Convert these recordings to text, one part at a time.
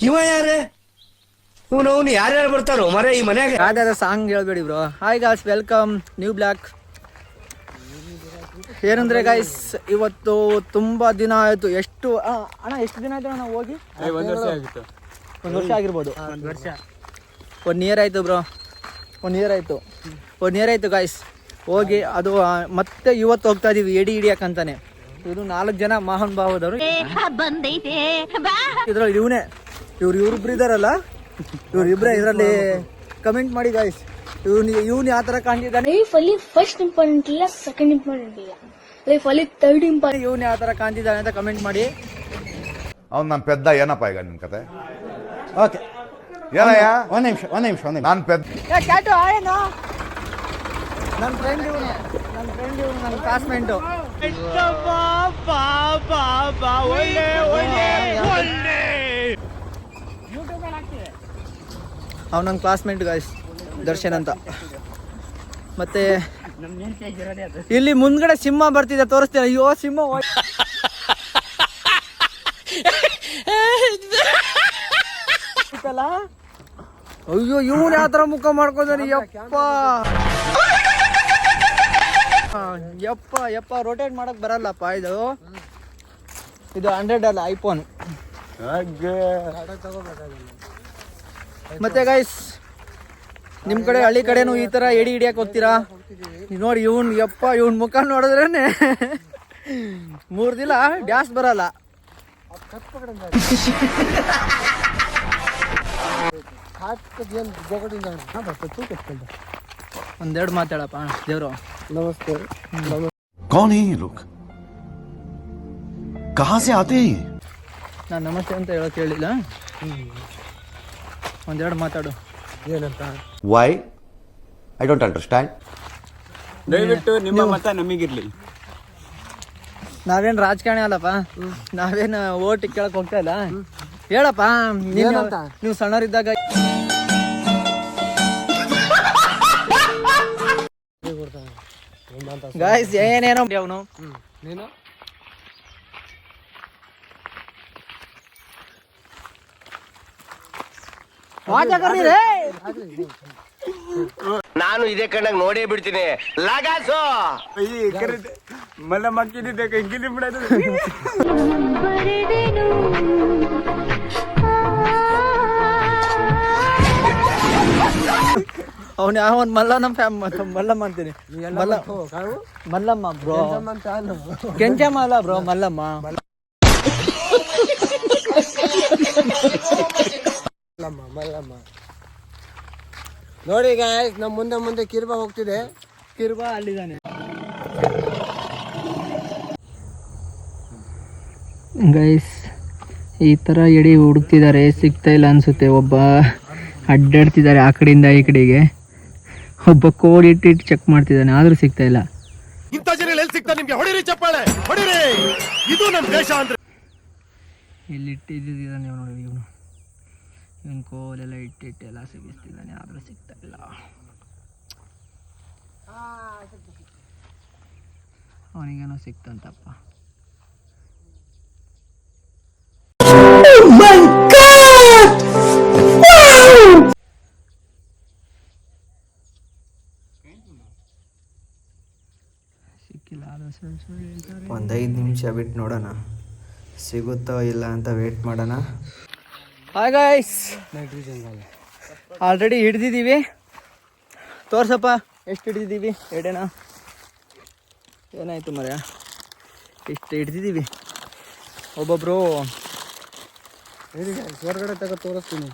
ಇವ ಯಾರೇ ಇವನು ಯಾರ್ಯಾರು ಬರ್ತಾರೋ ಮರೆ ಈ ಮನೆಯಾಗ ಯಾವ್ದಾರ ಸಾಂಗ್ ಹೇಳ್ಬೇಡಿ bro. Hi guys, welcome new vlog. ಏನಂದ್ರೆ ಗಾಯ್ಸ್, ಇವತ್ತು ತುಂಬಾ ದಿನ ಆಯ್ತು. ಎಷ್ಟು ಅಣ್ಣ ಎಷ್ಟು ದಿನ ಆಯ್ತು ನಾವು ಹೋಗಿ? 1 ವರ್ಷ ಆಗಿತ್ತು. 1 ವರ್ಷ ಆಗಿರ್ಬೋದು. 1 ವರ್ಷ 1 ಇಯರ್ ಆಯ್ತು ಬ್ರೋ. 1 ಇಯರ್ ಆಯ್ತು. 1 ಇಯರ್ ಆಯ್ತು ಗಾಯ್ಸ್ ಹೋಗಿ. ಅದು ಮತ್ತೆ ಇವತ್ತು ಹೋಗ್ತಾ ಇದೀವಿ ಎಡಿ ಹಿಡಿಯಾಕಂತಾನೆ. ಇವರು 4 ಜನ ಮಹಾನ್ ಭಾವದವರು. ಇದ್ರಲ್ಲಿ ಇವ್ರಿಬ್ರು ಇದಾರಲ್ಲ, ಇವ್ರಿಬ್ರೆ ಇದರಲ್ಲಿ ಕಮೆಂಟ್ ಮಾಡಿ ಗಾಯ್ಸ್. ಇವ್ನು ಯಾವ ತರ ಕಾಣ್ತಿದ್ದಾನೆ, ಲೈಫ್ ಅಲ್ಲಿ ಫಸ್ಟ್ ಇಂಪಾರ್ಟೆಂಟ್ ಇಲ್ಲ, ಸೆಕೆಂಡ್ ಇಂಪಾರ್ಟೆಂಟ್ ಇಲ್ಲ, ಲೈಫ್ ಅಲ್ಲಿ ಥರ್ಡ್ ಇಂಪಾರ್ಟೆಂಟ್. ಇವ್ನು ಯಾವ ತರ ಕಾಣ್ತಿದ್ದಾನೆ ಅಂತ ಕಮೆಂಟ್ ಮಾಡಿ. ಅವ್ನು ನನ್ನ ಪೆದ್ದ ಏನಪ್ಪ ಈಗ ನಿನ್ ಕತೆ? ಓಕೆ ಏನಯ್ಯ? ಒಂದ್ ನಿಮಿಷ ನಾನು ಪೆದ್ದ. ಕ್ಯಾಟು ಆಯೇನು? ನನ್ನ ಫ್ರೆಂಡ್ ಇವನು, ನನ್ನ ಕ್ಲಾಸ್ಮೇಟು. ಅವ್ನು ನನ್ನ ಕ್ಲಾಸ್ಮೇಟ್ ಗಾಯ್ಸ್, ದರ್ಶನ್ ಅಂತ. ಮತ್ತೆ ಇಲ್ಲಿ ಮುಂದ್ಗಡೆ ಸಿಂಹ ಬರ್ತಿದೆ, ತೋರಿಸ್ತೀನಿ. ಅಯ್ಯೋ ಸಿಂಹ ಅಯ್ಯೋ ಇವನು ಯಾವ ತರ ಮುಖ ಮಾಡ್ಕೊಂಡ್ರಿ. ಯಪ್ಪ ರೋಟೇಟ್ ಮಾಡಕ್ ಬರಲ್ಲಪ್ಪ. ಇದು 100 ಅಲ್ಲ, ಐಫೋನ್. ಮತ್ತೆ ಗೈಸ್, ನಿಮ್ ಕಡೆ ಹಳ್ಳಿ ಕಡೆನು ಈ ತರ ಎಡಿ ಹಿಡಿಯಕ್ ಹೋಗ್ತೀರಾ? ನೋಡಿ ಇವನ್ ಮುಖ ನೋಡಿದ್ರೇನೆ 3 ದಿನ ಡ್ಯಾಸ್ ಬರಲ್ಲ. ಒಂದೆರಡು ಮಾತಾಡಪ್ಪ ದೇವ್ರು. ನಮಸ್ತೆ. कौन है ये लोग? कहाँ से आते हैं? ನಾನು ನಮಸ್ತೆ ಅಂತ ಹೇಳಕ್ ಹೇಳಿಲ್ಲ. ಒಂದೆರಡು ಮಾತಾಡು. ಏನಂತ? Why? I don't understand. ದಯವಿಟ್ಟು ನಿಮ್ಮ ಮತ ನಮಗಿರ್ಲಿ. ನಾವೇನ್ ರಾಜಕಾರಣಿ ಅಲ್ಲಪ್ಪ, ನಾವೇನ್ ಓಟ್ ಕೇಳಕ್ ಹೋಗ್ತಾ ಇಲ್ಲ. ಹೇಳಪ್ಪ, ನೀವು ಸಣ್ಣವರಿದ್ದಾಗ ಗಾಯ್ಸ್ ಏನೇನೋ ಅವನು ನೀನು ನಾನು ಇದೇ ಕಣ್ಣಾಗ ನೋಡೇ ಬಿಡ್ತೀನಿ. ಲಗಾಸು ಮಲ್ಲ ಮಕ್ಕಿದ್ದೆ ಗಿಲಿ ಬಿಡೋದು. ಅವನು ಯಾವನ್ ಮಲ್ಲಮ್ಮ ಅಂತೀನಿ. ಮಲ್ಲಮ್ಮ ಬ್ರೋ, ಕೆಂಚಮ್ಮ ಅಲ್ಲ ಬ್ರೋ, ಮಲ್ಲಮ್ಮ. ಮಲ್ಲಮ್ಮ ನೋಡಿ ಗಾಯ್ಸ್, ನಮ್ಮ ಮುಂದೆ ಕಿರ್ಬಾ ಹೋಗ್ತಿದೆ. ಕಿರ್ಬಾ ಅಲ್ಲಿದ್ದಾನೆ ಗೈಸ್. ಈ ತರ ಎಡಿ ಹುಡುಕ್ತಿದ್ದಾರೆ, ಸಿಗ್ತಾ ಇಲ್ಲ ಅನ್ಸುತ್ತೆ. ಒಬ್ಬ ಅಡ್ಡಾಡ್ತಿದ್ದಾರೆ ಆ ಕಡೆಯಿಂದ ಈ ಕಡೆಗೆ. ಒಬ್ಬ ಕೋಡ್ ಇಟ್ಟು ಚೆಕ್ ಮಾಡ್ತಿದ್ದಾನೆ, ಆದ್ರೂ ಸಿಗ್ತಾ ಇಲ್ಲ. ಇಂಥ ಜನ ಎಲ್ಲಿ ಸಿಗ್ತಾರೆ ನಿಮ್ಗೆ? ಹೊಡಿರಿ ಚಪ್ಪಾಳೆ, ಹೊಡಿರಿ. ಇದು ನಮ್ಮ ದೇಶ ಅಂದ್ರೆ. ಇಲ್ಲಿ ಇಟ್ಟಿದ್ದಾನೆ ನೋಡಿ ಇವನು ಕೋಲೆಲ್ಲ ಇಟ್ಟೆಲ್ಲ ಸಿಗಿಸ್ತಿದ್ದಾನೆ, ಆದ್ರೂ ಸಿಗ್ತಾ ಇಲ್ಲ. ಅವನಿಗೇನೋ ಸಿಕ್ತಂತಪ್ಪ. ಸಿಕ್ಕಿಲ್ಲ. ಒಂದು 5 ನಿಮಿಷ ಬಿಟ್ಟು ನೋಡೋಣ ಸಿಗುತ್ತೋ ಇಲ್ಲ ಅಂತ ವೇಟ್ ಮಾಡೋಣ. ಹಾಯ್ ಗಾಯ್ಸ್, ಆಲ್ರೆಡಿ ಹಿಡ್ದಿದ್ದೀವಿ. ತೋರ್ಸಪ್ಪ ಎಷ್ಟು ಹಿಡ್ದಿದ್ದೀವಿ. ಎಡೆನಾ ಏನಾಯ್ತು ಮರ್ಯ, ಇಷ್ಟು ಹಿಡ್ದಿದ್ದೀವಿ. ಒಬ್ಬೊಬ್ರು ಹೊರಗಡೆ ತಗೋ ತೋರಿಸ್ತೀನಿ.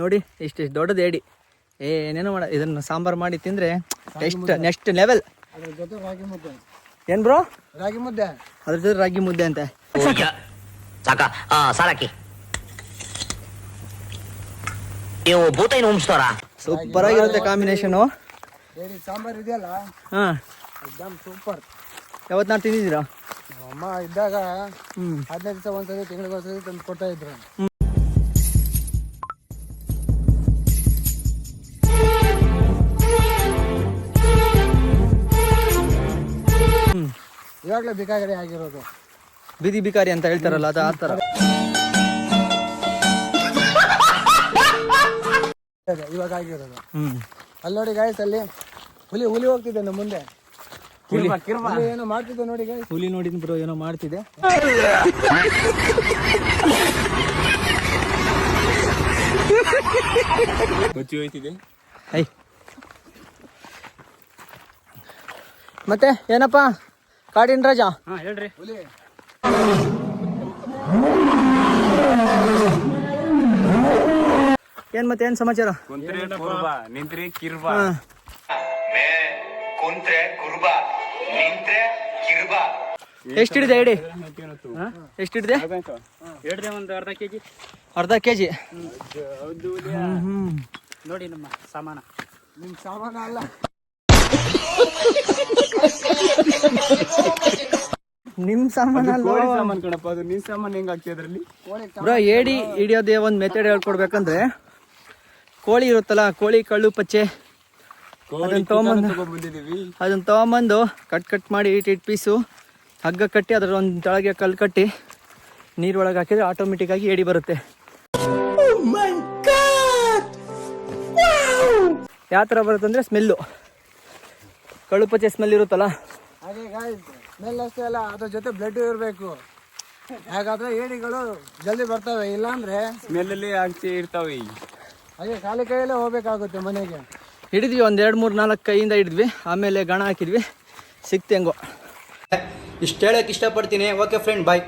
ನೋಡಿ ಇಷ್ಟು ದೊಡ್ಡದು ಏಡಿ. ಏನೇನೋ ಮಾಡ, ಇದನ್ನು ಸಾಂಬಾರು ಮಾಡಿ ತಿಂದರೆ ನೆಕ್ಸ್ಟ್ ಲೆವೆಲ್. ಅದ್ರ ಜೊತೆ ರಾಗಿ ಮುದ್ದೆ. ಏನ್ ಬ್ರೋ? ರಾಗಿ ಮುದ್ದೆ. ಅದ್ರ ಜೊತೆ ರಾಗಿ ಮುದ್ದೆ ಅಂತೆ. ಸಾಲಕ್ಕಿ ನೀವು ಭೂತ ಏನು ಉಂಬಿಸ್ತಾರ? ಸೂಪರ್ ಆಗಿರುತ್ತೆ ಕಾಂಬಿನೇಷನು. ಸಾಂಬಾರ್ ಇದೆಯಲ್ಲ, ಹಾ ಎಕ್ದಮ್ ಸೂಪರ್. ಯಾವತ್ತು ನಾನು ತಿಂದಿದ್ದೀರಾ? ಅಮ್ಮ ಇದ್ದಾಗ 15 ದಿವಸ ಒಂದ್ಸತಿ, ತಿಂಗಳಿಗೆ ಒಂದ್ಸತಿ ತಂದು ಕೊಡ್ತಾ ಇದ್ರು. ಇವಾಗಲೇ ಬೇಕಾಗಡೆ ಆಗಿರೋದು. ಬೀದಿ ಬಿಕಾರಿ ಅಂತ ಹೇಳ್ತಾರಲ್ಲ ಅದು ಆ ಥರ. ಇವಾಗ ಆಗಿರೋದು. ಅಲ್ಲಿ ನೋಡಿ ಗಾಯ್ಸ್, ಅಲ್ಲಿ ಹುಲಿ ಹೋಗ್ತಿದೆ ನಮ್ಮ ಮುಂದೆ. ಹುಲಿ ಏನೋ ಮಾಡ್ತಿದ್ದೆ ನೋಡಿ ಗಾಯ್ಸ್. ಹುಲಿ ನೋಡಿದ್ ಬ್ರೋ, ಏನೋ ಮಾಡ್ತಿದೆ. ಮತ್ತೆ ಏನಪ್ಪಾ ಕಾಡಿನ ರಾಜ? ಹೇಳ್ರಿ. ಏನ್ ಮತ್ತೆ ಏನ್ ಸಮಾಚಾರ? ಎಷ್ಟಿಡಿದೆ ಹೇಳಿ? ಎಷ್ಟಿಡಿದೆ? ಅರ್ಧ ಕೆಜಿ. ನೋಡಿ ನಮ್ಮ ಸಾಮಾನ. ನಿಮ್ ಸಾಮಾನ ಅಲ್ಲ, ನಿಮ್ ಸಾಮಾನ ಬ್ರೋ. ಏಡಿ ಹಿಡಿಯೋದೇ ಒಂದ್ ಮೆಥಡ್ ಹೇಳ್ಕೊಡ್ಬೇಕಂದ್ರೆ, ಕೋಳಿ ಇರುತ್ತಲ್ಲ, ಕೋಳಿ ಕಳ್ಳು ಪಚ್ಚೆ, ಅದನ್ನ ತಗೊಂಬಂದು ಕಟ್ ಮಾಡಿ ಇಟ್ ಪೀಸು ಹಗ್ಗ ಕಟ್ಟಿ ಅದ್ರ ಒಂದು ತೆಳಗೆ ಕಲ್ಲು ಕಟ್ಟಿ ನೀರೊಳಗೆ ಹಾಕಿದ್ರೆ ಆಟೋಮೆಟಿಕ್ ಆಗಿ ಏಡಿ ಬರುತ್ತೆ. ಯಾವ ಥರ ಬರುತ್ತೆ ಅಂದರೆ ಸ್ಮೆಲ್ಲು, ಕಳ್ಳು ಪಚ್ಚೆ ಸ್ಮೆಲ್ ಇರುತ್ತಲ್ಲ. ಹಾಗೆ ಗಾಯ್ಸ್, ಸ್ಮೆಲ್ ಅಷ್ಟೇ ಅಲ್ಲ, ಅದ್ರ ಜೊತೆ ಬ್ಲಡ್ ಇರಬೇಕು. ಹಾಗಾದ್ರೆ ಏಡಿಗಳು ಜಲ್ದಿ ಬರ್ತವೆ, ಇಲ್ಲಾಂದ್ರೆ ಸ್ಮೆಲ್ಲಲ್ಲಿ ಆಗ್ತಿ ಇರ್ತಾವೆ. ಹಾಗೆ ಖಾಲಿ ಕೈಯಲ್ಲೇ ಹೋಗ್ಬೇಕಾಗುತ್ತೆ ಮನೆಗೆ. ಹಿಡಿದ್ವಿ, ಒಂದು 2, 3, 4 ಕೈಯಿಂದ ಹಿಡಿದ್ವಿ, ಆಮೇಲೆ ಗಣ ಹಾಕಿದ್ವಿ, ಸಿಕ್ತೆ ಹೆಂಗೋ. ಇಷ್ಟು ಹೇಳೋಕೆ ಇಷ್ಟಪಡ್ತೀನಿ. ಓಕೆ ಫ್ರೆಂಡ್, ಬಾಯ್.